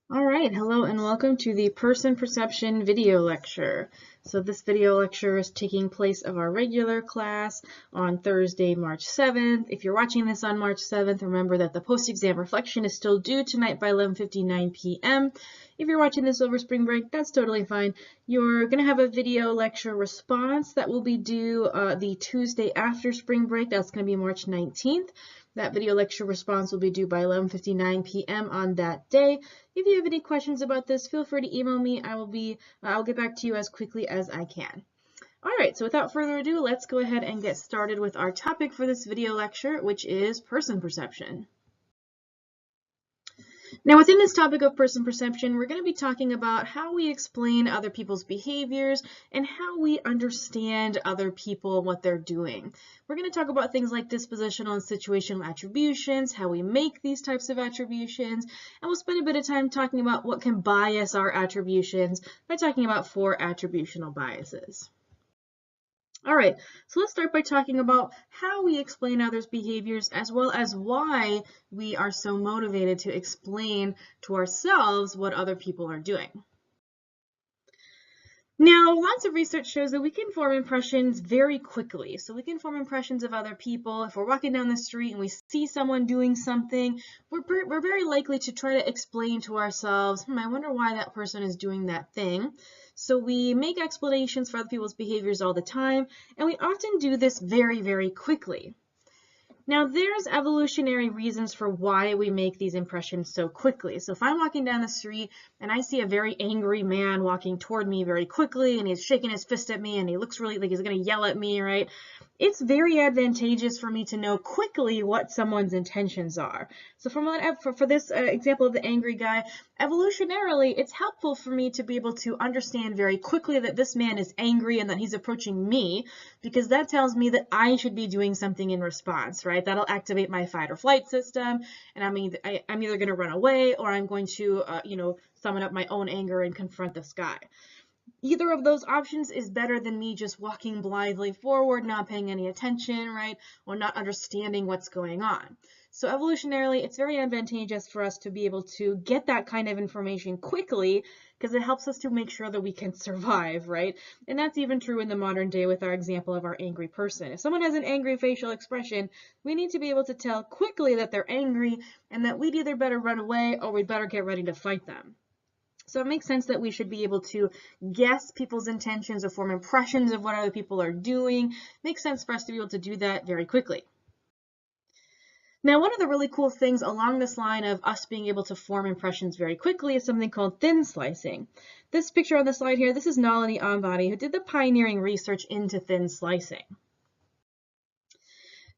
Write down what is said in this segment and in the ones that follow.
All right, hello and welcome to the Person Perception video lecture. So this video lecture is taking place of our regular class on Thursday, March 7th. If you're watching this on March 7th, remember that the post-exam reflection is still due tonight by 11:59 p.m. If you're watching this over spring break, that's totally fine. You're going to have a video lecture response that will be due the Tuesday after spring break. That's going to be March 19th. That video lecture response will be due by 11:59 p.m. on that day. If you have any questions about this, feel free to email me. I'll get back to you as quickly as I can. All right, so without further ado, let's go ahead and get started with our topic for this video lecture, which is person perception. Now, within this topic of person perception, we're going to be talking about how we explain other people's behaviors and how we understand other people and what they're doing. We're going to talk about things like dispositional and situational attributions, how we make these types of attributions, and we'll spend a bit of time talking about what can bias our attributions by talking about 4 attributional biases. All right, so let's start by talking about how we explain others' behaviors as well as why we are so motivated to explain to ourselves what other people are doing. Now, lots of research shows that we can form impressions very quickly. So we can form impressions of other people. If we're walking down the street and we see someone doing something, we're very likely to try to explain to ourselves, I wonder why that person is doing that thing. So we make explanations for other people's behaviors all the time, and we often do this very, very quickly. Now, there's evolutionary reasons for why we make these impressions so quickly. So if I'm walking down the street and I see a very angry man walking toward me very quickly and he's shaking his fist at me and he looks really like he's going to yell at me, right? It's very advantageous for me to know quickly what someone's intentions are. So for this example of the angry guy, evolutionarily, it's helpful for me to be able to understand very quickly that this man is angry and that he's approaching me, because that tells me that I should be doing something in response, right? That'll activate my fight or flight system, and I'm either going to run away or I'm going to, summon up my own anger and confront this guy. Either of those options is better than me just walking blithely forward, not paying any attention, right? Or not understanding what's going on. So evolutionarily, it's very advantageous for us to be able to get that kind of information quickly because it helps us to make sure that we can survive, right? And that's even true in the modern day with our example of our angry person. If someone has an angry facial expression, we need to be able to tell quickly that they're angry and that we'd either better run away or we'd better get ready to fight them. So it makes sense that we should be able to guess people's intentions or form impressions of what other people are doing. It makes sense for us to be able to do that very quickly. Now, one of the really cool things along this line of us being able to form impressions very quickly is something called thin slicing. This picture on the slide here, this is Nalini Ambani, who did the pioneering research into thin slicing.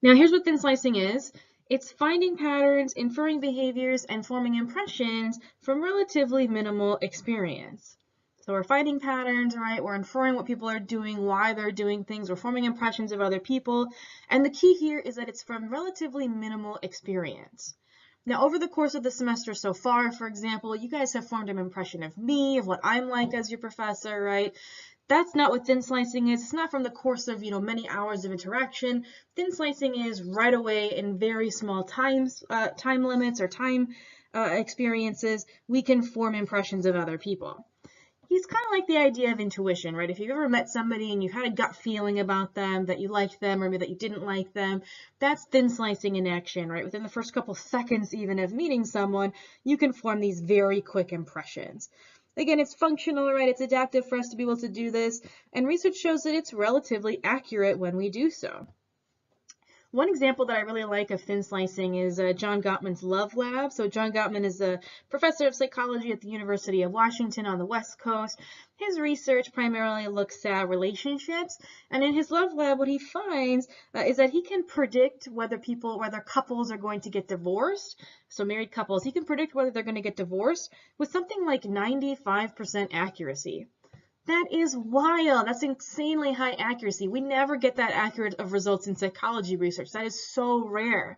Now, here's what thin slicing is. It's finding patterns, inferring behaviors, and forming impressions from relatively minimal experience. So we're finding patterns, right? We're inferring what people are doing, why they're doing things. We're forming impressions of other people. And the key here is that it's from relatively minimal experience. Now, over the course of the semester so far, for example, you guys have formed an impression of me, of what I'm like as your professor, right? That's not what thin slicing is. It's not from the course of, many hours of interaction. Thin slicing is right away in very small time limits or time experiences. We can form impressions of other people. He's kind of like the idea of intuition, right? If you've ever met somebody and you've had a gut feeling about them, that you liked them or maybe that you didn't like them, that's thin slicing in action, right? Within the first couple seconds even of meeting someone, you can form these very quick impressions. Again, it's functional, right? It's adaptive for us to be able to do this, and research shows that it's relatively accurate when we do so. One example that I really like of thin slicing is John Gottman's Love Lab. So John Gottman is a professor of psychology at the University of Washington on the West Coast. His research primarily looks at relationships, and in his Love Lab, what he finds is that he can predict whether couples are going to get divorced. So married couples, he can predict whether they're going to get divorced with something like 95% accuracy. That is wild. That's insanely high accuracy. We never get that accurate of results in psychology research. That is so rare.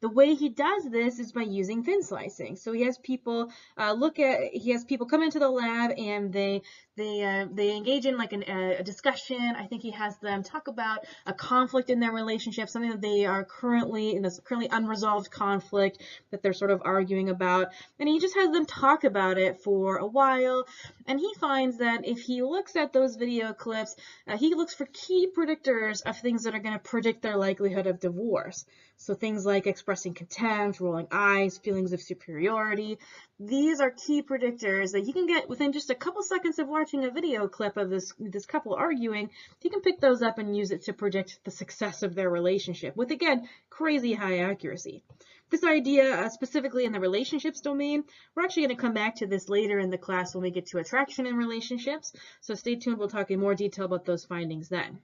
The way he does this is by using thin slicing. So he has people come into the lab, and they engage in like a discussion. I think he has them talk about a conflict in their relationship, something that they are currently in, this currently unresolved conflict that they're sort of arguing about, and he just has them talk about it for a while. And he finds that if he looks at those video clips, he looks for key predictors of things that are going to predict their likelihood of divorce. So things like expressing contempt, rolling eyes, feelings of superiority. These are key predictors that you can get within just a couple seconds of watching a video clip of this couple arguing. You can pick those up and use it to predict the success of their relationship with, again, crazy high accuracy. This idea, specifically in the relationships domain, we're actually going to come back to this later in the class when we get to attraction in relationships. So stay tuned. We'll talk in more detail about those findings then.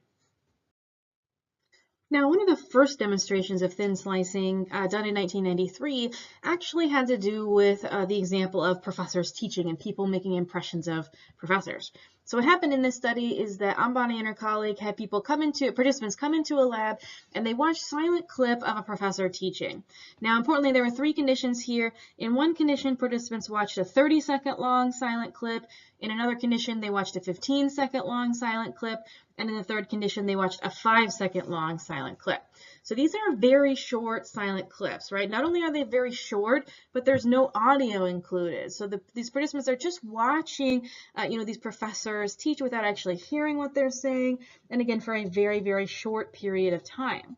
Now, one of the first demonstrations of thin slicing done in 1993 actually had to do with the example of professors teaching and people making impressions of professors. So what happened in this study is that Ambani and her colleague had participants come into a lab, and they watched silent clip of a professor teaching. Now, importantly, there were three conditions here. In one condition, participants watched a 30-second long silent clip. In another condition, they watched a 15-second long silent clip. And in the third condition, they watched a 5-second long silent clip. So these are very short silent clips, right? Not only are they very short, but there's no audio included. So these participants are just watching, these professors teach without actually hearing what they're saying. And again, for a very, very short period of time.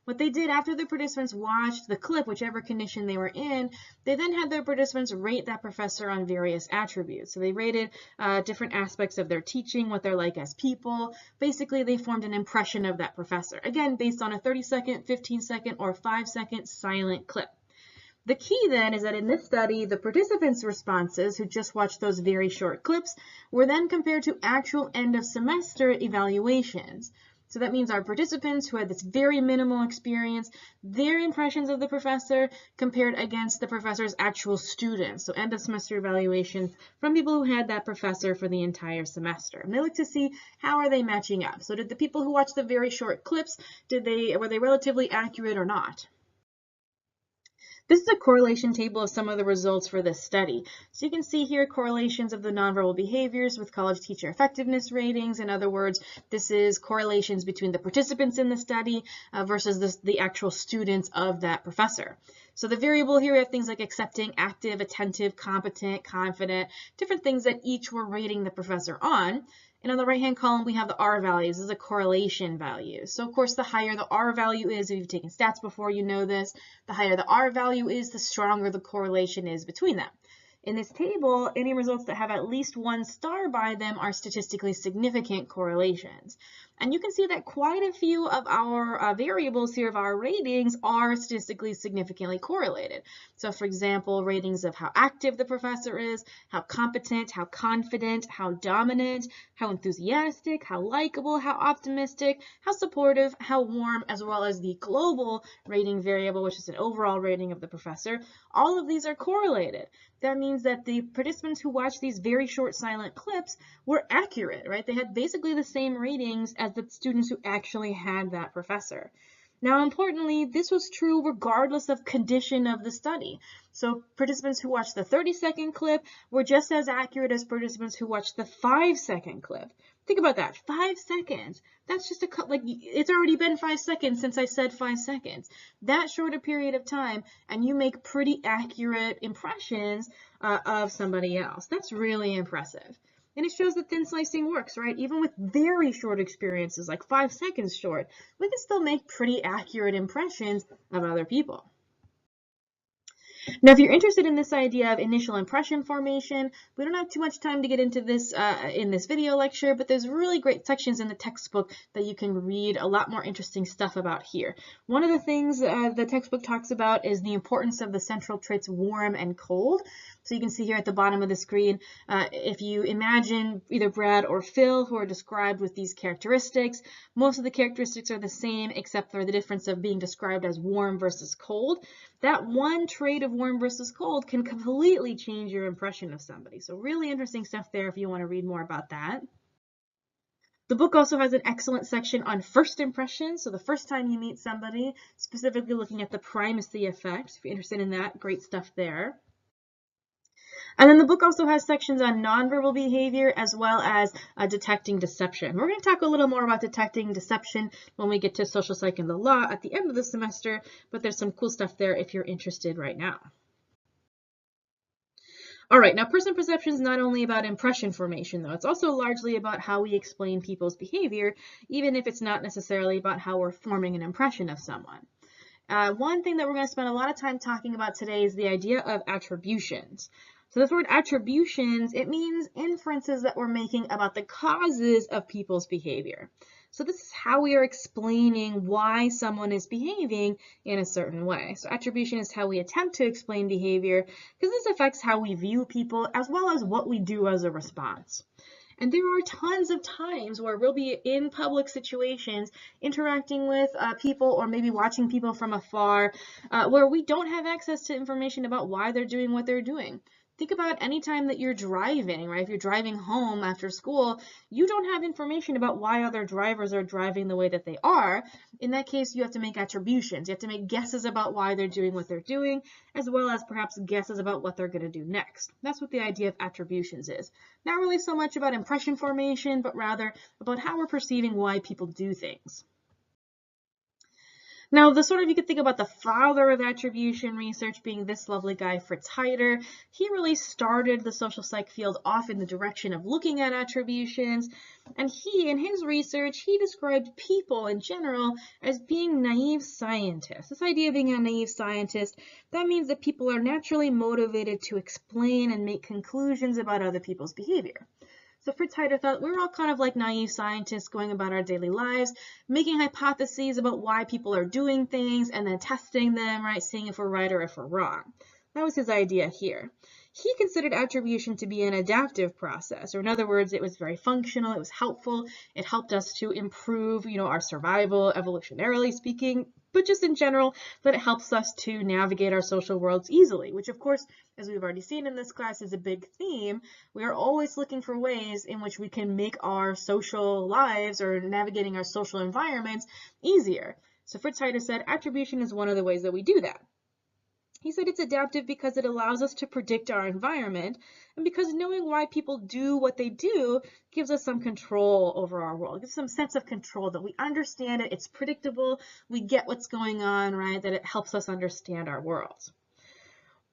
What they did after the participants watched the clip, whichever condition they were in, they then had their participants rate that professor on various attributes. So they rated different aspects of their teaching, what they're like as people. Basically, they formed an impression of that professor, again, based on a 30-second, 15-second, or 5-second silent clip. The key then is that in this study, the participants' responses, who just watched those very short clips, were then compared to actual end of semester evaluations. So that means our participants who had this very minimal experience, their impressions of the professor compared against the professor's actual students. So end of semester evaluations from people who had that professor for the entire semester. And they look to see how are they matching up. So did the people who watched the very short clips, were they relatively accurate or not? This is a correlation table of some of the results for this study. So you can see here correlations of the nonverbal behaviors with college teacher effectiveness ratings. In other words, this is correlations between the participants in the study versus the actual students of that professor. So the variable here, we have things like accepting, active, attentive, competent, confident, different things that each were rating the professor on. And on the right-hand column, we have the R values. This is a correlation value. So, of course, the higher the R value is, if you've taken stats before, you know this, the higher the R value is, the stronger the correlation is between them. In this table, any results that have at least one star by them are statistically significant correlations. And you can see that quite a few of our variables here of our ratings are statistically significantly correlated. So for example, ratings of how active the professor is, how competent, how confident, how dominant, how enthusiastic, how likable, how optimistic, how supportive, how warm, as well as the global rating variable, which is an overall rating of the professor. All of these are correlated. That means that the participants who watched these very short silent clips were accurate, right? They had basically the same ratings as the students who actually had that professor. Now, importantly, this was true regardless of condition of the study. So participants who watched the 30-second clip were just as accurate as participants who watched the 5-second clip. Think about that, 5 seconds. That's just it's already been 5 seconds since I said 5 seconds. That short a period of time, and you make pretty accurate impressions of somebody else. That's really impressive. And it shows that thin slicing works, right? Even with very short experiences, like 5 seconds short, we can still make pretty accurate impressions of other people. Now, if you're interested in this idea of initial impression formation, we don't have too much time to get into this in this video lecture, but there's really great sections in the textbook that you can read a lot more interesting stuff about here. One of the things the textbook talks about is the importance of the central traits warm and cold. So you can see here at the bottom of the screen, if you imagine either Brad or Phil who are described with these characteristics, most of the characteristics are the same except for the difference of being described as warm versus cold. That one trait of warm versus cold can completely change your impression of somebody. So really interesting stuff there if you want to read more about that. The book also has an excellent section on first impressions, so the first time you meet somebody, specifically looking at the primacy effect. If you're interested in that, great stuff there. And then the book also has sections on nonverbal behavior as well as detecting deception. We're going to talk a little more about detecting deception when we get to social psych and the law at the end of the semester, but there's some cool stuff there if you're interested right now. All right, now person perception is not only about impression formation, though. It's also largely about how we explain people's behavior, even if it's not necessarily about how we're forming an impression of someone. One thing that we're going to spend a lot of time talking about today is the idea of attributions. So this word attributions, it means inferences that we're making about the causes of people's behavior. So this is how we are explaining why someone is behaving in a certain way. So attribution is how we attempt to explain behavior because this affects how we view people as well as what we do as a response. And there are tons of times where we'll be in public situations interacting with people or maybe watching people from afar where we don't have access to information about why they're doing what they're doing. Think about any time that you're driving, right? If you're driving home after school, you don't have information about why other drivers are driving the way that they are. In that case, you have to make attributions. You have to make guesses about why they're doing what they're doing, as well as perhaps guesses about what they're going to do next. That's what the idea of attributions is. Not really so much about impression formation, but rather about how we're perceiving why people do things. Now, you could think about the father of attribution research being this lovely guy, Fritz Heider. He really started the social psych field off in the direction of looking at attributions. And in his research, he described people in general as being naive scientists. This idea of being a naive scientist, that means that people are naturally motivated to explain and make conclusions about other people's behavior. So Fritz Heider thought we're all kind of like naive scientists going about our daily lives, making hypotheses about why people are doing things and then testing them, right, seeing if we're right or if we're wrong. That was his idea here. He considered attribution to be an adaptive process, or in other words, it was very functional, it was helpful, it helped us to improve, our survival, evolutionarily speaking, but just in general, that it helps us to navigate our social worlds easily, which of course, as we've already seen in this class, is a big theme. We are always looking for ways in which we can make our social lives or navigating our social environments easier. So Fritz Heider said attribution is one of the ways that we do that. He said it's adaptive because it allows us to predict our environment, and because knowing why people do what they do gives us some control over our world. It gives some sense of control, that we understand it, it's predictable, we get what's going on, right? That it helps us understand our world.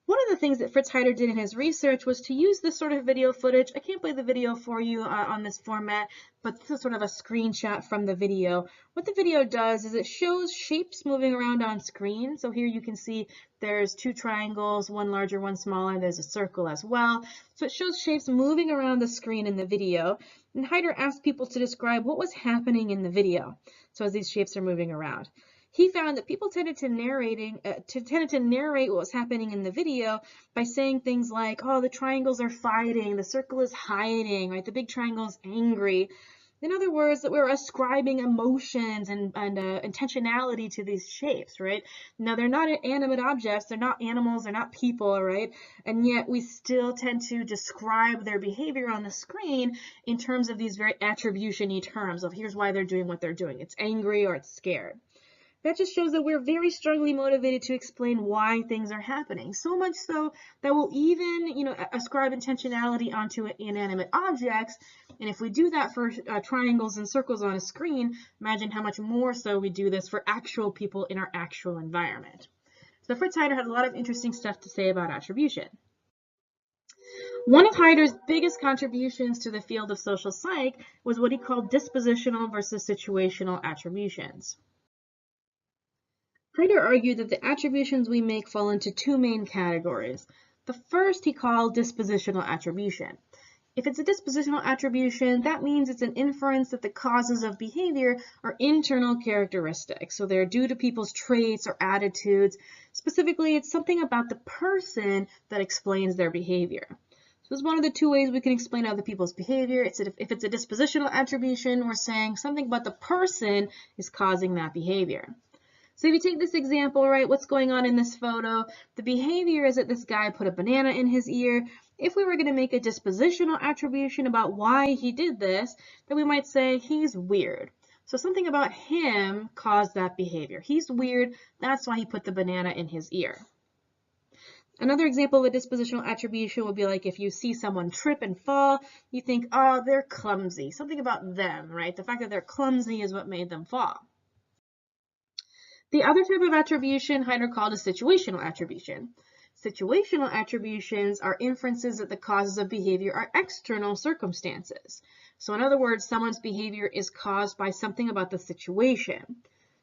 One of the things that Fritz Heider did in his research was to use this sort of video footage. I can't play the video for you on this format, but this is sort of a screenshot from the video. What the video does is it shows shapes moving around on screen. So here you can see there's two triangles, one larger, one smaller. There's a circle as well. So it shows shapes moving around the screen in the video. And Heider asked people to describe what was happening in the video. So as these shapes are moving around. He found that people tended to narrate what was happening in the video by saying things like, oh, the triangles are fighting, the circle is hiding, right? The big triangle is angry. In other words, that we're ascribing emotions and intentionality to these shapes, right? Now, they're not animate objects, they're not animals, they're not people, right? And yet we still tend to describe their behavior on the screen in terms of these very attribution-y terms of here's why they're doing what they're doing. It's angry or it's scared. That just shows that we're very strongly motivated to explain why things are happening. So much so that we'll even, ascribe intentionality onto inanimate objects. And if we do that for triangles and circles on a screen, imagine how much more so we do this for actual people in our actual environment. So Fritz Heider had a lot of interesting stuff to say about attribution. One of Heider's biggest contributions to the field of social psych was what he called dispositional versus situational attributions. Heider argued that the attributions we make fall into two main categories. The first he called dispositional attribution. If it's a dispositional attribution, that means it's an inference that the causes of behavior are internal characteristics. So they're due to people's traits or attitudes. Specifically, it's something about the person that explains their behavior. So this is one of the two ways we can explain other people's behavior. If it's a dispositional attribution, we're saying something about the person is causing that behavior. So if you take this example, right, what's going on in this photo? The behavior is that this guy put a banana in his ear. If we were going to make a dispositional attribution about why he did this, then we might say he's weird. So something about him caused that behavior. He's weird, that's why he put the banana in his ear. Another example of a dispositional attribution would be like if you see someone trip and fall, you think, oh, they're clumsy. Something about them, right? The fact that they're clumsy is what made them fall. The other type of attribution, Heiner called a situational attribution. Situational attributions are inferences that the causes of behavior are external circumstances. So in other words, someone's behavior is caused by something about the situation.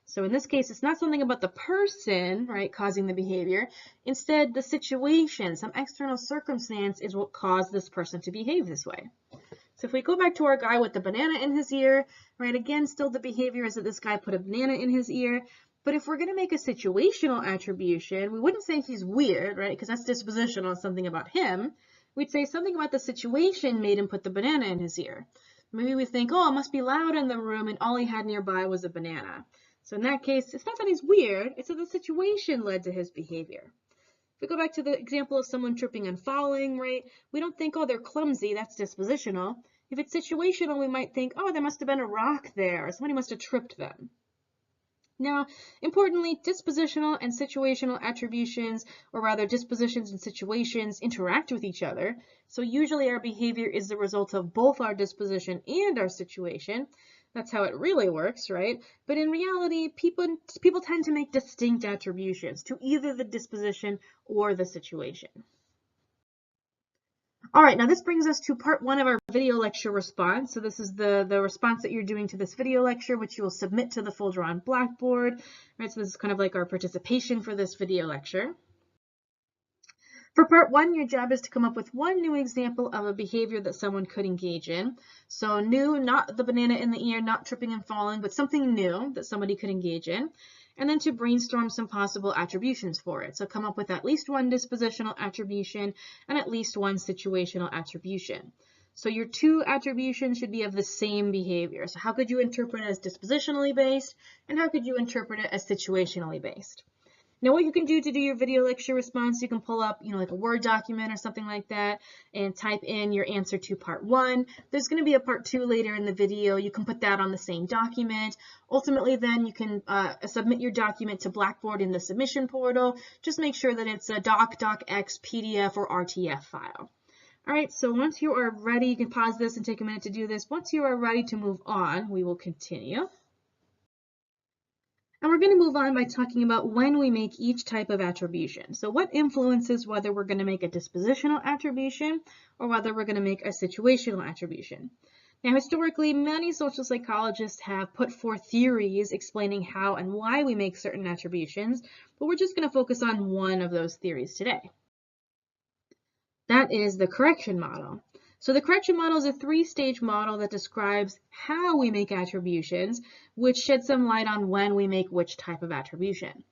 So in this case, it's not something about the person, right, causing the behavior. Instead, the situation, some external circumstance is what caused this person to behave this way. So if we go back to our guy with the banana in his ear, right, again, still the behavior is that this guy put a banana in his ear. But if we're going to make a situational attribution, we wouldn't say he's weird, right, because that's dispositional, something about him. We'd say something about the situation made him put the banana in his ear. Maybe we think, oh, it must be loud in the room and all he had nearby was a banana. So in that case, it's not that he's weird, it's that the situation led to his behavior. If we go back to the example of someone tripping and falling, right, we don't think, oh, they're clumsy, that's dispositional. If it's situational, we might think, oh, there must have been a rock there, or somebody must have tripped them. Now, importantly, dispositional and situational attributions, or rather dispositions and situations, interact with each other. So usually our behavior is the result of both our disposition and our situation. That's how it really works, right? But in reality, people tend to make distinct attributions to either the disposition or the situation. All right, now this brings us to part 1 of our video lecture response. So this is the response that you're doing to this video lecture, which you will submit to the folder on Blackboard. Right, so this is kind of like our participation for this video lecture. For part 1, your job is to come up with one new example of a behavior that someone could engage in. So new, not the banana in the ear, not tripping and falling, but something new that somebody could engage in. And then to brainstorm some possible attributions for it. So come up with at least one dispositional attribution and at least one situational attribution. So your 2 attributions should be of the same behavior. So how could you interpret it as dispositionally based, and how could you interpret it as situationally based? Now what you can do to do your video lecture response, you can pull up, like a Word document or something like that and type in your answer to part 1. There's going to be a part 2 later in the video. You can put that on the same document. Ultimately then you can submit your document to Blackboard in the submission portal. Just make sure that it's a docx, PDF, or RTF file. All right, so once you are ready, you can pause this and take a minute to do this. Once you are ready to move on, we will continue. And we're going to move on by talking about when we make each type of attribution. So what influences whether we're going to make a dispositional attribution or whether we're going to make a situational attribution. Now, historically, many social psychologists have put forth theories explaining how and why we make certain attributions, but we're just going to focus on one of those theories today. That is the correction model. So the correction model is a 3-stage model that describes how we make attributions, which sheds some light on when we make which type of attribution.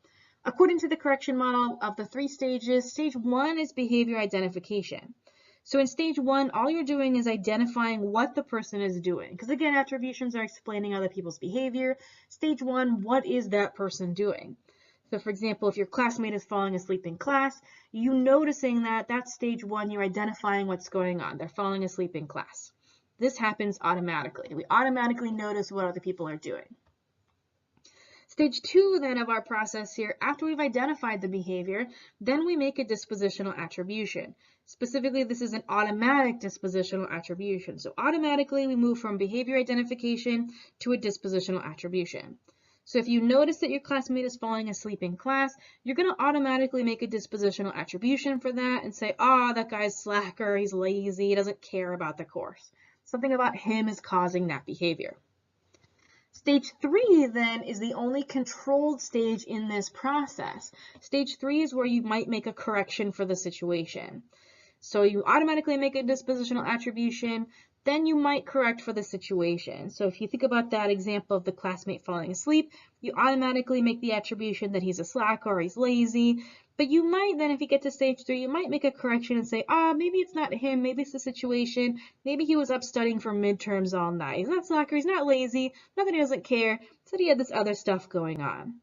According to the correction model of the 3 stages, stage 1 is behavior identification. So in stage 1, all you're doing is identifying what the person is doing. Because again, attributions are explaining other people's behavior. Stage 1, what is that person doing? So for example, if your classmate is falling asleep in class, you noticing that's stage 1, you're identifying what's going on. They're falling asleep in class. This happens automatically. We automatically notice what other people are doing. Stage 2 then of our process here, after we've identified the behavior, then we make a dispositional attribution. Specifically, this is an automatic dispositional attribution. So automatically we move from behavior identification to a dispositional attribution. So if you notice that your classmate is falling asleep in class, you're going to automatically make a dispositional attribution for that and say, that guy's slacker, he's lazy, he doesn't care about the course. Something about him is causing that behavior. Stage 3 then is the only controlled stage in this process. Stage 3 is where you might make a correction for the situation. So you automatically make a dispositional attribution, then you might correct for the situation. So if you think about that example of the classmate falling asleep, you automatically make the attribution that he's a slacker or he's lazy. But you might then, if you get to stage 3, you might make a correction and say, maybe it's not him, maybe it's the situation, maybe he was up studying for midterms all night. He's not slacker, he's not lazy, not that he doesn't care, it's that he had this other stuff going on.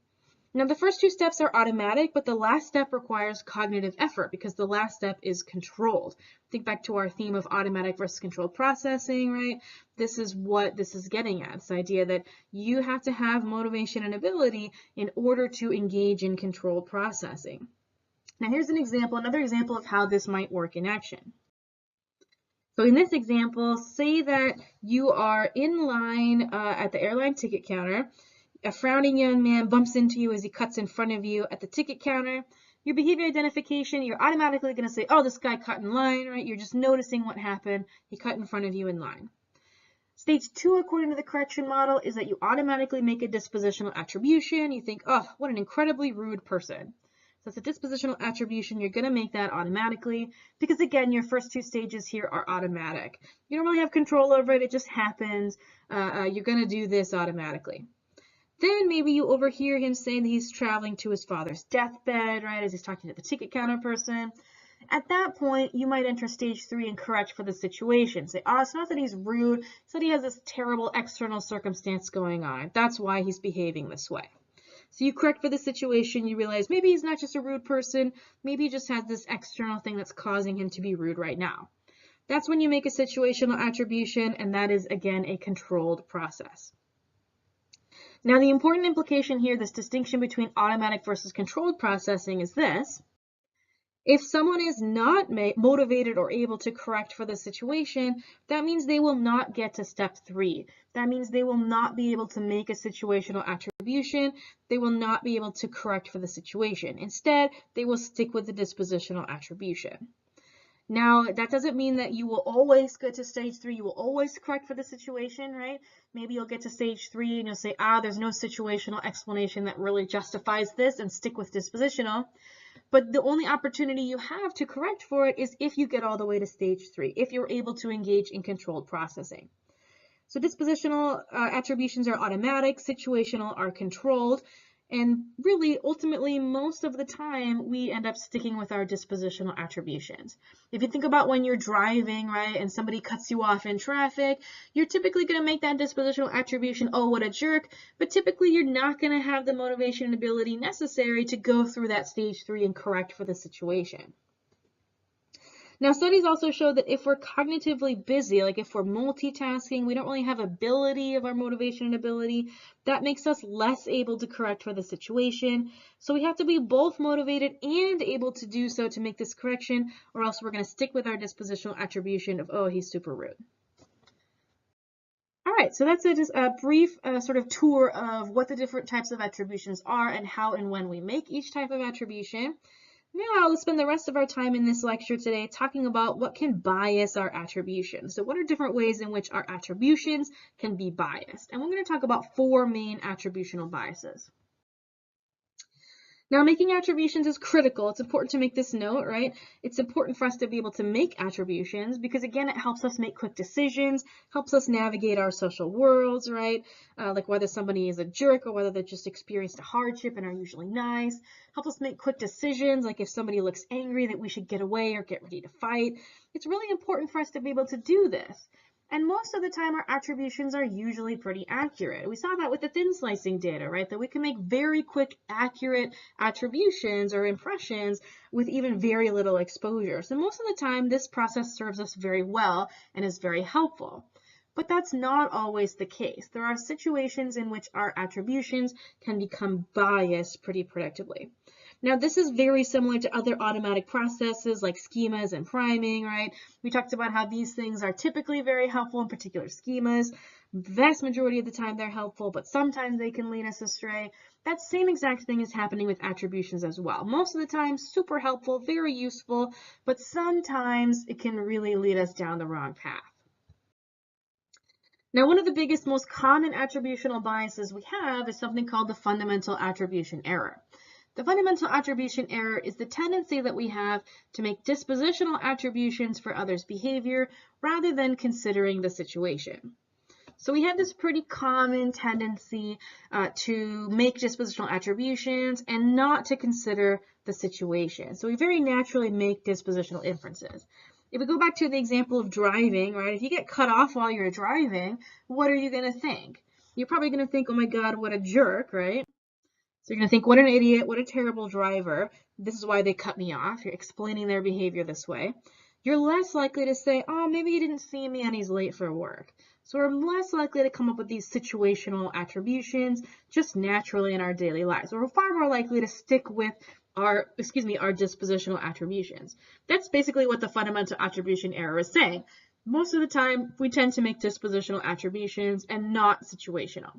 Now, the first two steps are automatic, but the last step requires cognitive effort because the last step is controlled. Think back to our theme of automatic versus controlled processing, right? This is what this is getting at, this idea that you have to have motivation and ability in order to engage in controlled processing. Now, here's an example, another example of how this might work in action. So in this example, say that you are in line at the airline ticket counter. A frowning young man bumps into you as he cuts in front of you at the ticket counter. Your behavior identification, you're automatically going to say, oh, this guy cut in line, right? You're just noticing what happened. He cut in front of you in line. Stage 2, according to the correction model, is that you automatically make a dispositional attribution. You think, oh, what an incredibly rude person. So it's a dispositional attribution. You're going to make that automatically because, again, your first two stages here are automatic. You don't really have control over it. It just happens. You're going to do this automatically. Then maybe you overhear him saying that he's traveling to his father's deathbed, right, as he's talking to the ticket counter person. At that point, you might enter stage 3 and correct for the situation. Say, oh, it's not that he's rude, it's that he has this terrible external circumstance going on. That's why he's behaving this way. So you correct for the situation, you realize maybe he's not just a rude person, maybe he just has this external thing that's causing him to be rude right now. That's when you make a situational attribution, and that is, again, a controlled process. Now, the important implication here, this distinction between automatic versus controlled processing, is this. If someone is not motivated or able to correct for the situation, that means they will not get to step 3. That means they will not be able to make a situational attribution. They will not be able to correct for the situation. Instead, they will stick with the dispositional attribution. Now, that doesn't mean that you will always get to stage 3. You will always correct for the situation, right? Maybe you'll get to stage 3 and you'll say, there's no situational explanation that really justifies this, and stick with dispositional. But the only opportunity you have to correct for it is if you get all the way to stage 3, if you're able to engage in controlled processing. So dispositional attributions are automatic, situational are controlled. And really, ultimately, most of the time, we end up sticking with our dispositional attributions. If you think about when you're driving, right, and somebody cuts you off in traffic, you're typically going to make that dispositional attribution, oh, what a jerk, but typically you're not going to have the motivation and ability necessary to go through that stage 3 and correct for the situation. Now, studies also show that if we're cognitively busy, like if we're multitasking, we don't really have ability of our motivation and ability, that makes us less able to correct for the situation. So we have to be both motivated and able to do so to make this correction, or else we're going to stick with our dispositional attribution of, oh, he's super rude. All right, so that's just a brief sort of tour of what the different types of attributions are and how and when we make each type of attribution. Now, let's spend the rest of our time in this lecture today talking about what can bias our attributions. So what are different ways in which our attributions can be biased? And we're going to talk about 4 main attributional biases. Now, making attributions is critical. It's important to make this note, right? It's important for us to be able to make attributions because, again, it helps us make quick decisions, helps us navigate our social worlds, right? Like whether somebody is a jerk or whether they just experienced a hardship and are usually nice. Help us make quick decisions, like if somebody looks angry that we should get away or get ready to fight. It's really important for us to be able to do this. And most of the time, our attributions are usually pretty accurate. We saw that with the thin slicing data, right? That we can make very quick, accurate attributions or impressions with even very little exposure. So most of the time, this process serves us very well and is very helpful. But that's not always the case. There are situations in which our attributions can become biased pretty predictably. Now, this is very similar to other automatic processes like schemas and priming, right? We talked about how these things are typically very helpful in particular schemas. The vast majority of the time they're helpful, but sometimes they can lead us astray. That same exact thing is happening with attributions as well. Most of the time, super helpful, very useful, but sometimes it can really lead us down the wrong path. Now, one of the biggest, most common attributional biases we have is something called the fundamental attribution error. The fundamental attribution error is the tendency that we have to make dispositional attributions for others' behavior rather than considering the situation. So we have this pretty common tendency to make dispositional attributions and not to consider the situation. So we very naturally make dispositional inferences. If we go back to the example of driving, right, if you get cut off while you're driving, what are you going to think? You're probably going to think, oh my God, what a jerk, right? So you're going to think, what an idiot, what a terrible driver. This is why they cut me off. You're explaining their behavior this way. You're less likely to say, oh, maybe he didn't see me and he's late for work. So we're less likely to come up with these situational attributions just naturally in our daily lives. We're far more likely to stick with our dispositional attributions. That's basically what the fundamental attribution error is saying. Most of the time, we tend to make dispositional attributions and not situational.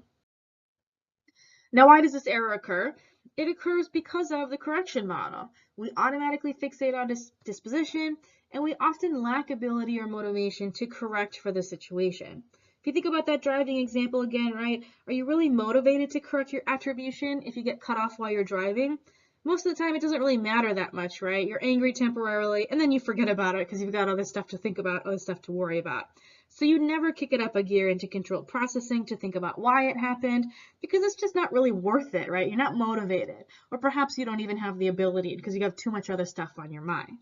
Now, why does this error occur? It occurs because of the correction model. We automatically fixate on disposition, and we often lack ability or motivation to correct for the situation. If you think about that driving example again, right? Are you really motivated to correct your attribution if you get cut off while you're driving? Most of the time, it doesn't really matter that much, right? You're angry temporarily, and then you forget about it because you've got other stuff to think about, other stuff to worry about. So you never kick it up a gear into controlled processing to think about why it happened, because it's just not really worth it, right? You're not motivated, or perhaps you don't even have the ability because you have too much other stuff on your mind.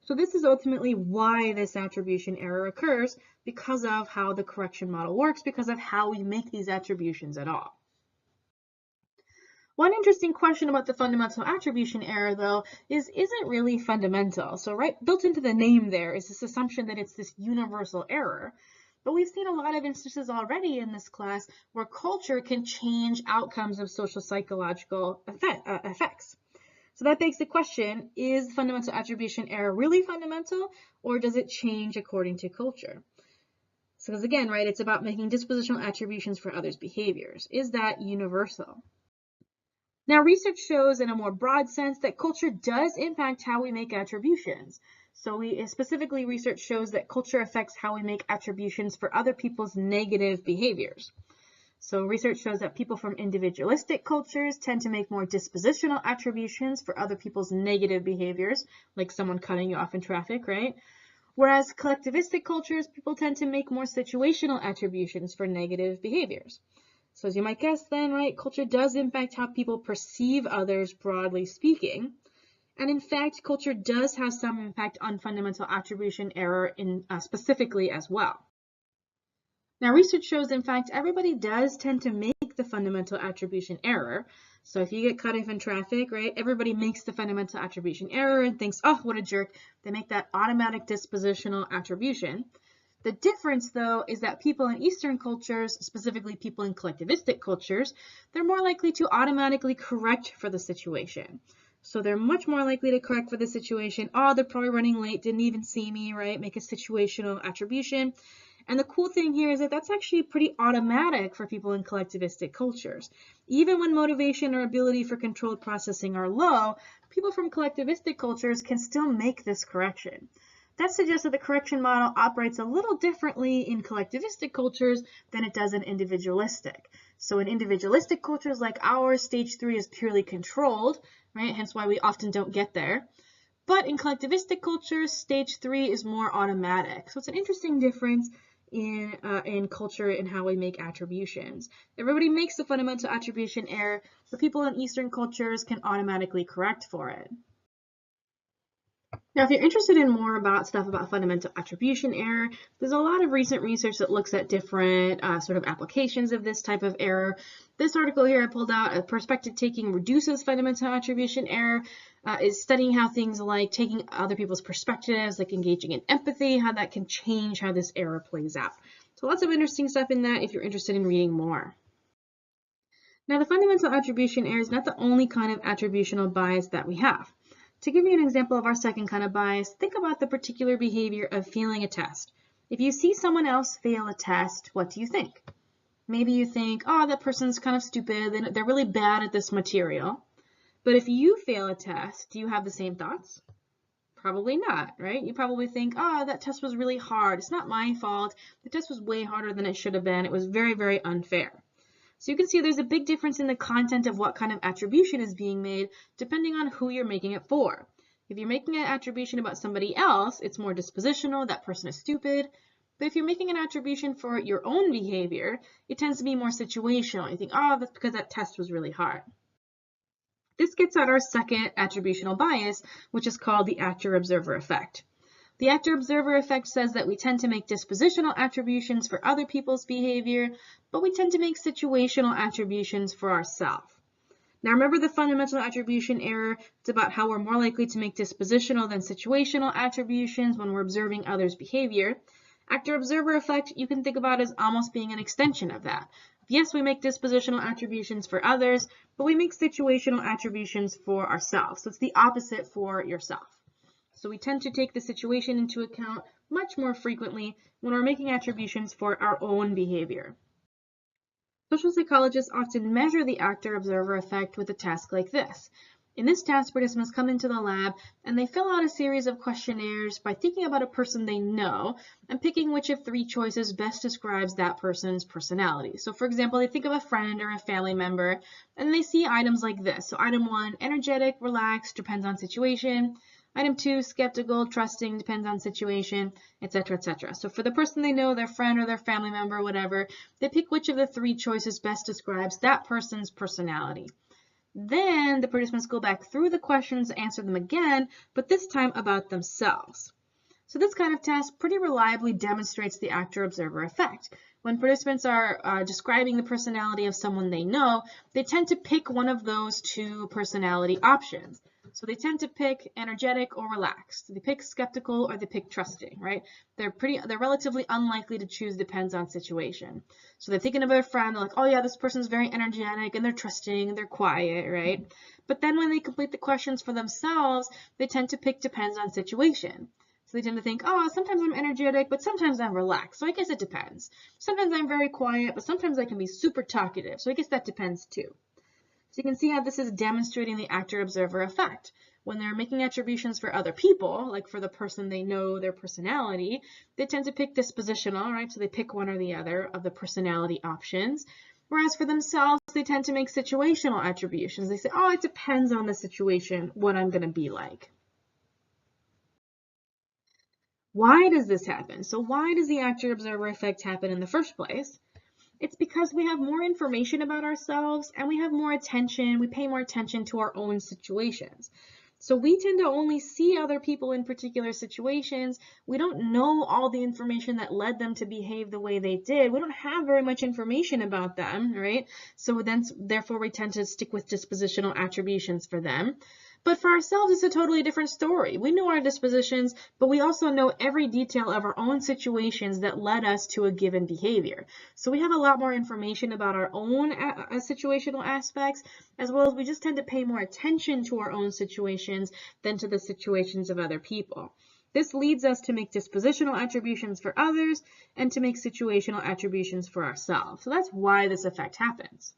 So this is ultimately why this attribution error occurs, because of how the correction model works, because of how we make these attributions at all. One interesting question about the fundamental attribution error, though, is it really fundamental? So right built into the name there is this assumption that it's this universal error. But we've seen a lot of instances already in this class where culture can change outcomes of social psychological effects. So that begs the question, is fundamental attribution error really fundamental, or does it change according to culture? So because again, right, it's about making dispositional attributions for others' behaviors. Is that universal? Now, research shows in a more broad sense that culture does impact how we make attributions. So specifically, research shows that culture affects how we make attributions for other people's negative behaviors. So research shows that people from individualistic cultures tend to make more dispositional attributions for other people's negative behaviors, like someone cutting you off in traffic, right? Whereas collectivistic cultures, people tend to make more situational attributions for negative behaviors. So as you might guess then, right, culture does impact how people perceive others, broadly speaking. And in fact, culture does have some impact on fundamental attribution error specifically as well. Now, research shows, in fact, everybody does tend to make the fundamental attribution error. So if you get cut off in traffic, right, everybody makes the fundamental attribution error and thinks, oh, what a jerk. They make that automatic dispositional attribution. The difference, though, is that people in Eastern cultures, specifically people in collectivistic cultures, they're more likely to automatically correct for the situation. So they're much more likely to correct for the situation. Oh, they're probably running late, didn't even see me, right? Make a situational attribution. And the cool thing here is that that's actually pretty automatic for people in collectivistic cultures. Even when motivation or ability for controlled processing are low, people from collectivistic cultures can still make this correction. That suggests that the correction model operates a little differently in collectivistic cultures than it does in individualistic. So in individualistic cultures like ours, stage 3 is purely controlled, right? Hence why we often don't get there. But in collectivistic cultures, stage 3 is more automatic. So it's an interesting difference in culture and how we make attributions. Everybody makes the fundamental attribution error, but people in Eastern cultures can automatically correct for it. Now, if you're interested in more about stuff about fundamental attribution error, there's a lot of recent research that looks at different sort of applications of this type of error. This article here I pulled out, Perspective Taking Reduces Fundamental Attribution Error, is studying how things like taking other people's perspectives, like engaging in empathy, how that can change how this error plays out. So lots of interesting stuff in that if you're interested in reading more. Now, the fundamental attribution error is not the only kind of attributional bias that we have. To give you an example of our second kind of bias, think about the particular behavior of failing a test. If you see someone else fail a test, what do you think? Maybe you think, oh, that person's kind of stupid, they're really bad at this material. But if you fail a test, do you have the same thoughts? Probably not, right? You probably think, oh, that test was really hard. It's not my fault. The test was way harder than it should have been. It was very, very unfair. So you can see there's a big difference in the content of what kind of attribution is being made depending on who you're making it for. If you're making an attribution about somebody else, it's more dispositional, that person is stupid. But if you're making an attribution for your own behavior, it tends to be more situational. You think, oh, that's because that test was really hard. This gets at our second attributional bias, which is called the actor-observer effect. The actor-observer effect says that we tend to make dispositional attributions for other people's behavior, but we tend to make situational attributions for ourselves. Now remember the fundamental attribution error. It's about how we're more likely to make dispositional than situational attributions when we're observing others' behavior. Actor-observer effect you can think about as almost being an extension of that. Yes, we make dispositional attributions for others, but we make situational attributions for ourselves. So it's the opposite for yourself. So we tend to take the situation into account much more frequently when we're making attributions for our own behavior. Social psychologists often measure the actor-observer effect with a task like this. In this task, participants come into the lab and they fill out a series of questionnaires by thinking about a person they know and picking which of 3 choices best describes that person's personality. So for example, they think of a friend or a family member and they see items like this. So item 1, energetic, relaxed, depends on situation. Item 2, skeptical, trusting, depends on situation, etc., etc. So for the person they know, their friend or their family member, whatever, they pick which of the 3 choices best describes that person's personality. Then the participants go back through the questions, answer them again, but this time about themselves. So this kind of task pretty reliably demonstrates the actor-observer effect. When participants are describing the personality of someone they know, they tend to pick one of those 2 personality options. So they tend to pick energetic or relaxed. They pick skeptical or they pick trusting, right? They're relatively unlikely to choose depends on situation. So they're thinking of their friend, they're like, oh yeah, this person's very energetic and they're trusting and they're quiet, right? But then when they complete the questions for themselves, they tend to pick depends on situation. So they tend to think, oh, sometimes I'm energetic, but sometimes I'm relaxed. So I guess it depends. Sometimes I'm very quiet, but sometimes I can be super talkative. So I guess that depends too. So you can see how this is demonstrating the actor-observer effect. When they're making attributions for other people, like for the person they know, their personality, they tend to pick dispositional, right? So they pick one or the other of the personality options. Whereas for themselves, they tend to make situational attributions. They say, oh, it depends on the situation, what I'm going to be like. Why does this happen? So why does the actor-observer effect happen in the first place? It's because we have more information about ourselves and we have more attention, we pay more attention to our own situations. So we tend to only see other people in particular situations. We don't know all the information that led them to behave the way they did. We don't have very much information about them, right? So then, therefore, we tend to stick with dispositional attributions for them. But for ourselves, it's a totally different story. We know our dispositions, but we also know every detail of our own situations that led us to a given behavior. So we have a lot more information about our own situational aspects, as well as we just tend to pay more attention to our own situations than to the situations of other people. This leads us to make dispositional attributions for others and to make situational attributions for ourselves. So that's why this effect happens.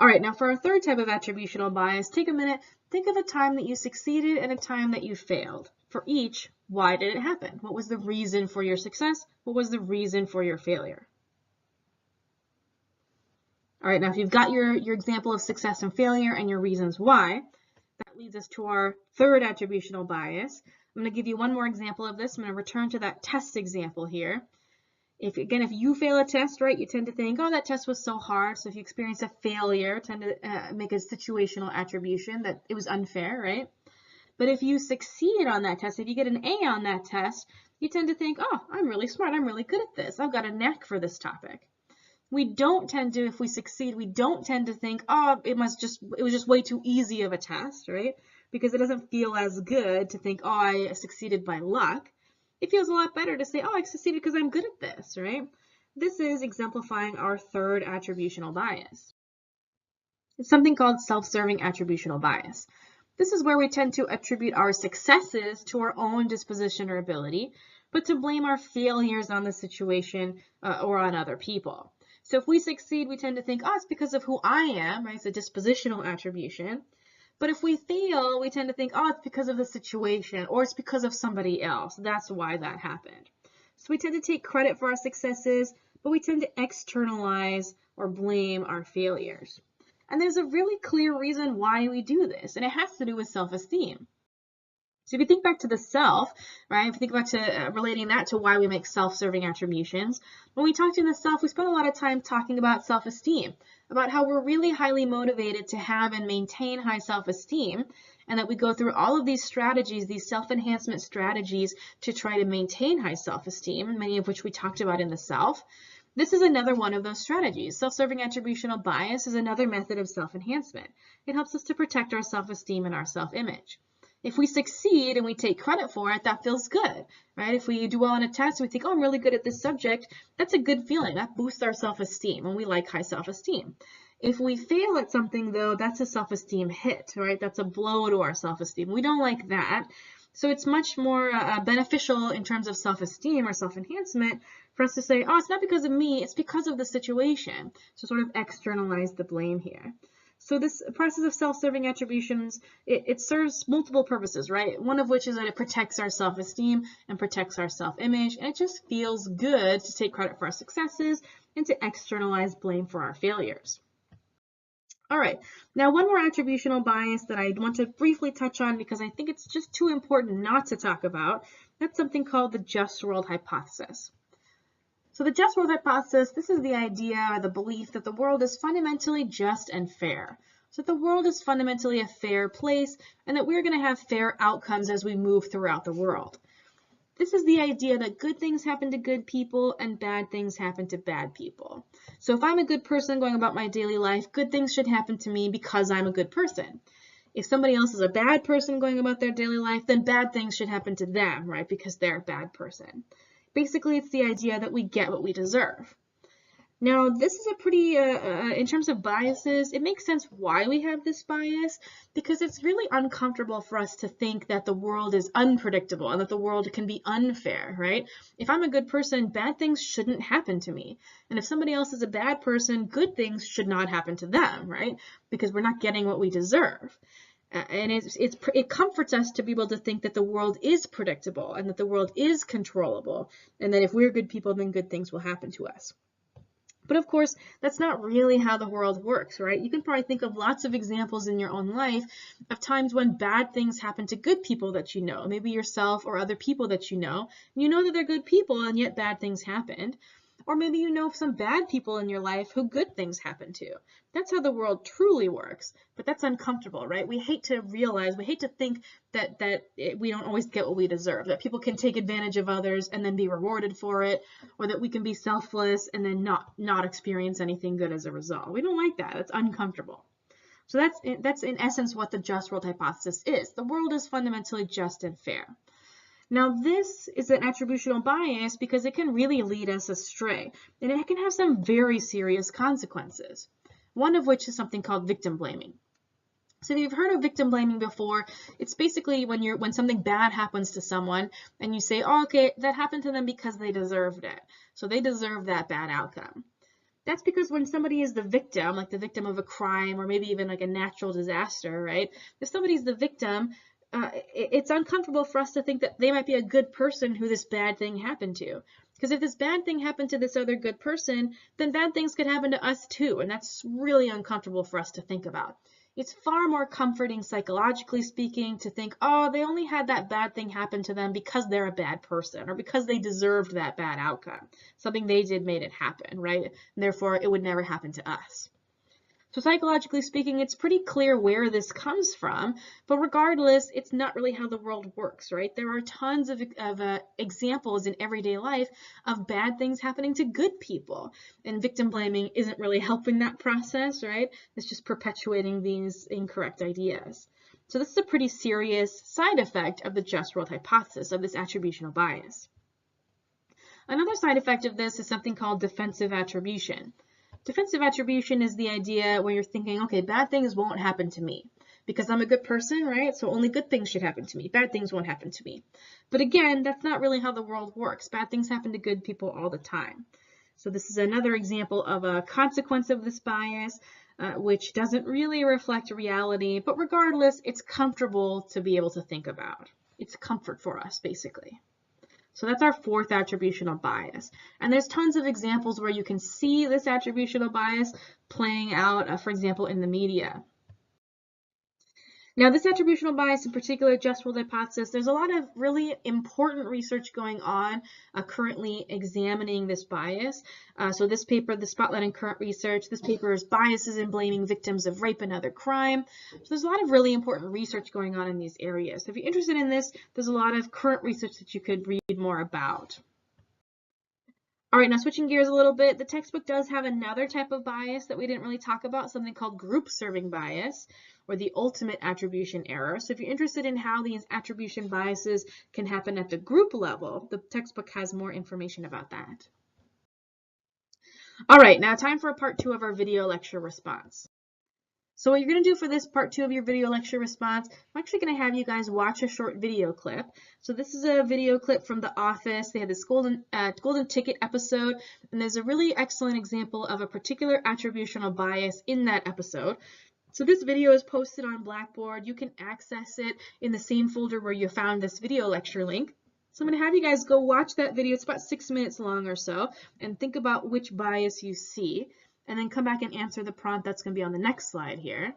All right, now for our third type of attributional bias, take a minute, think of a time that you succeeded and a time that you failed. For each, why did it happen? What was the reason for your success? What was the reason for your failure? All right, now if you've got your example of success and failure and your reasons why, that leads us to our third attributional bias. I'm going to give you one more example of this. I'm going to return to that test example here. If you fail a test, right, you tend to think, oh, that test was so hard. So if you experience a failure, tend to make a situational attribution that it was unfair, right? But if you succeed on that test, if you get an A on that test, you tend to think, oh, I'm really smart. I'm really good at this. I've got a knack for this topic. We don't tend to, if we succeed, we don't tend to think, oh, it was just way too easy of a test, right? Because it doesn't feel as good to think, oh, I succeeded by luck. It feels a lot better to say, oh, I succeeded because I'm good at this, right? This is exemplifying our third attributional bias. It's something called self-serving attributional bias. This is where we tend to attribute our successes to our own disposition or ability, but to blame our failures on the situation or on other people. So if we succeed, we tend to think, oh, it's because of who I am, right? It's a dispositional attribution. But if we fail, we tend to think, oh, it's because of the situation or it's because of somebody else. That's why that happened. So we tend to take credit for our successes, but we tend to externalize or blame our failures. And there's a really clear reason why we do this, and it has to do with self-esteem. So if you think back to the self, right, if you think back to relating that to why we make self-serving attributions, when we talk to the self, we spend a lot of time talking about self-esteem, about how we're really highly motivated to have and maintain high self-esteem, and that we go through all of these strategies, these self-enhancement strategies to try to maintain high self-esteem, many of which we talked about in the self. This is another one of those strategies. Self-serving attributional bias is another method of self-enhancement. It helps us to protect our self-esteem and our self-image. If we succeed and we take credit for it, that feels good, right? If we do well on a test and we think, oh, I'm really good at this subject, that's a good feeling. That boosts our self-esteem, and we like high self-esteem. If we fail at something, though, that's a self-esteem hit, right? That's a blow to our self-esteem. We don't like that. So it's much more beneficial in terms of self-esteem or self-enhancement for us to say, oh, it's not because of me, it's because of the situation. So sort of externalize the blame here. So this process of self-serving attributions, it serves multiple purposes, right? One of which is that it protects our self-esteem and protects our self-image, and it just feels good to take credit for our successes and to externalize blame for our failures. All right, now one more attributional bias that I want to briefly touch on because I think it's just too important not to talk about. That's something called the just world hypothesis. So the just world hypothesis, this is the idea or the belief that the world is fundamentally just and fair. So that the world is fundamentally a fair place and that we're going to have fair outcomes as we move throughout the world. This is the idea that good things happen to good people and bad things happen to bad people. So if I'm a good person going about my daily life, good things should happen to me because I'm a good person. If somebody else is a bad person going about their daily life, then bad things should happen to them, right? Because they're a bad person. Basically, it's the idea that we get what we deserve. Now, this is a pretty, in terms of biases, it makes sense why we have this bias, because it's really uncomfortable for us to think that the world is unpredictable and that the world can be unfair, right? If I'm a good person, bad things shouldn't happen to me. And if somebody else is a bad person, good things should not happen to them, right? Because we're not getting what we deserve. And it comforts us to be able to think that the world is predictable and that the world is controllable, and that if we're good people, then good things will happen to us. But of course, that's not really how the world works, right? You can probably think of lots of examples in your own life of times when bad things happen to good people that you know, maybe yourself or other people that you know that they're good people and yet bad things happened. Or maybe you know some bad people in your life who good things happen to. That's how the world truly works, but that's uncomfortable, right? We hate to think that we don't always get what we deserve, that people can take advantage of others and then be rewarded for it, or that we can be selfless and then not experience anything good as a result. We don't like that. It's uncomfortable. So that's in essence what the just world hypothesis is. The world is fundamentally just and fair. Now, this is an attributional bias because it can really lead us astray, and it can have some very serious consequences, one of which is something called victim blaming. So if you've heard of victim blaming before, it's basically when something bad happens to someone and you say, oh, okay, that happened to them because they deserved it. So they deserve that bad outcome. That's because when somebody is the victim, like the victim of a crime or maybe even like a natural disaster, right? If somebody's the victim, it's uncomfortable for us to think that they might be a good person who this bad thing happened to. Because if this bad thing happened to this other good person, then bad things could happen to us too, and that's really uncomfortable for us to think about. It's far more comforting psychologically speaking to think, oh, they only had that bad thing happen to them because they're a bad person or because they deserved that bad outcome. Something they did made it happen, right? And therefore, it would never happen to us. So psychologically speaking, it's pretty clear where this comes from, but regardless, it's not really how the world works, right? There are tons of examples in everyday life of bad things happening to good people, and victim blaming isn't really helping that process, right? It's just perpetuating these incorrect ideas. So this is a pretty serious side effect of the just world hypothesis, of this attributional bias. Another side effect of this is something called defensive attribution. Defensive attribution is the idea where you're thinking, okay, bad things won't happen to me because I'm a good person, right? So only good things should happen to me. Bad things won't happen to me. But again, that's not really how the world works. Bad things happen to good people all the time. So this is another example of a consequence of this bias, which doesn't really reflect reality, but regardless, it's comfortable to be able to think about. It's comfort for us, basically. So that's our fourth attributional bias. And there's tons of examples where you can see this attributional bias playing out, for example, in the media. Now, this attributional bias, in particular, just world hypothesis, there's a lot of really important research going on currently examining this bias. So this paper, the Spotlight in Current Research, this paper is Biases in Blaming Victims of Rape and Other Crime. So there's a lot of really important research going on in these areas. So if you're interested in this, there's a lot of current research that you could read more about. All right, now switching gears a little bit, the textbook does have another type of bias that we didn't really talk about, something called group serving bias, or the ultimate attribution error. So if you're interested in how these attribution biases can happen at the group level, the textbook has more information about that. All right, now time for part 2 of our video lecture response. So what you're going to do for this part 2 of your video lecture response, I'm actually going to have you guys watch a short video clip. So this is a video clip from The Office. They had this golden ticket episode, and there's a really excellent example of a particular attributional bias in that episode. So this video is posted on Blackboard. You can access it in the same folder where you found this video lecture link. So I'm going to have you guys go watch that video. It's about 6 minutes long or so, and think about which bias you see, and then come back and answer the prompt that's going to be on the next slide here.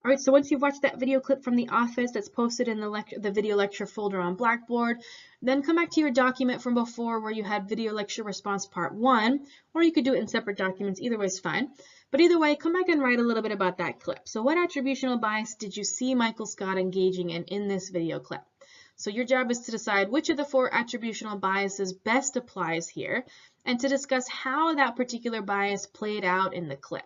All right, so once you've watched that video clip from The Office that's posted in the video lecture folder on Blackboard, then come back to your document from before where you had video lecture response part 1, or you could do it in separate documents. Either way is fine. But either way, come back and write a little bit about that clip. So what attributional bias did you see Michael Scott engaging in this video clip? So your job is to decide which of the 4 attributional biases best applies here, and to discuss how that particular bias played out in the clip.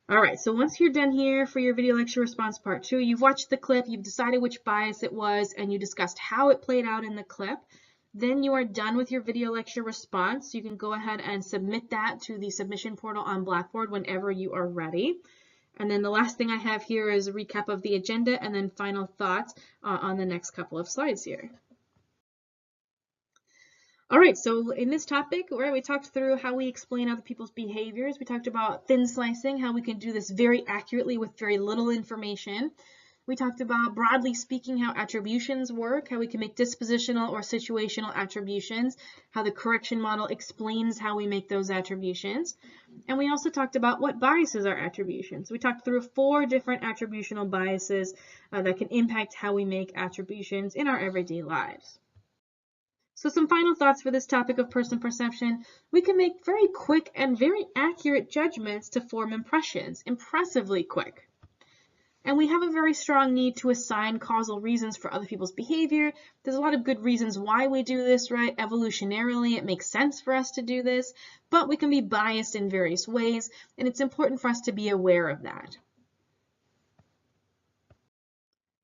All right, so once you're done here for your video lecture response part 2, you've watched the clip, you've decided which bias it was, and you discussed how it played out in the clip. Then you are done with your video lecture response. You can go ahead and submit that to the submission portal on Blackboard whenever you are ready. And then the last thing I have here is a recap of the agenda and then final thoughts on the next couple of slides here. All right, so in this topic, we talked through how we explain other people's behaviors. We talked about thin slicing, how we can do this very accurately with very little information. We talked about, broadly speaking, how attributions work, how we can make dispositional or situational attributions, how the correction model explains how we make those attributions. And we also talked about what biases are attributions. We talked through 4 different attributional biases that can impact how we make attributions in our everyday lives. So some final thoughts for this topic of person perception. We can make very quick and very accurate judgments to form impressions, impressively quick. And we have a very strong need to assign causal reasons for other people's behavior. There's a lot of good reasons why we do this, right? Evolutionarily, it makes sense for us to do this, but we can be biased in various ways, and it's important for us to be aware of that.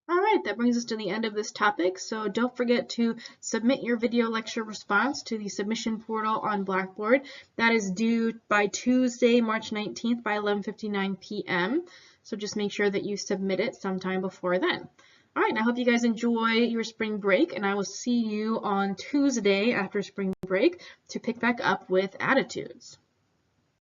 All right, that brings us to the end of this topic. So don't forget to submit your video lecture response to the submission portal on Blackboard. That is due by Tuesday, March 19th by 11:59 p.m. So just make sure that you submit it sometime before then. All right, I hope you guys enjoy your spring break, and I will see you on Tuesday after spring break to pick back up with attitudes.